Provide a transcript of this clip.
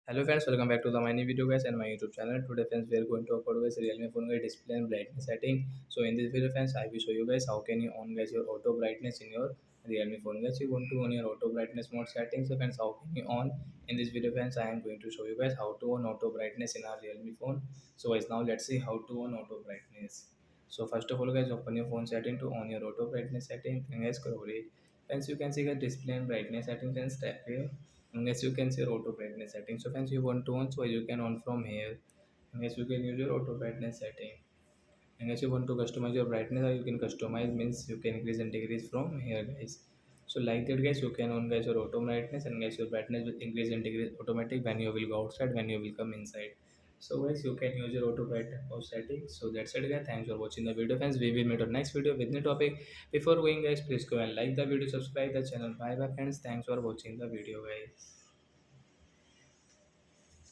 Hello friends, welcome back to the my new video guys and my YouTube channel. Today friends we are going to talk about guys realme phone guys display and brightness setting. So in this video friends I will show you guys how can you on guys your auto brightness in your realme phone guys. You want to on your auto brightness mode settings. So friends how can you on in this video friends I am going to show you guys how to on auto brightness in our realme phone. So guys now let's see how to on auto brightness. So first of all guys open your phone setting to on your auto brightness setting. Then guys scroll it. Friends you can see the display and brightness settings and step here. And yes, you can see your auto brightness setting. So friends, you want to on, so you can on from here. And yes, you can use your auto brightness setting. And yes, you want to customize your brightness, or you can customize means you can increase and decrease from here, guys. So like that, guys, you can on guys your auto brightness, and guys your brightness will increase and decrease automatic when you will go outside, when you will come inside. So guys, you can use your auto brightness settings. So that's it, guys. Thanks for watching the video, friends. We will meet on next video with new topic. Before going, guys, please go and like the video, subscribe the channel. Bye, bye, friends. Thanks for watching the video, guys.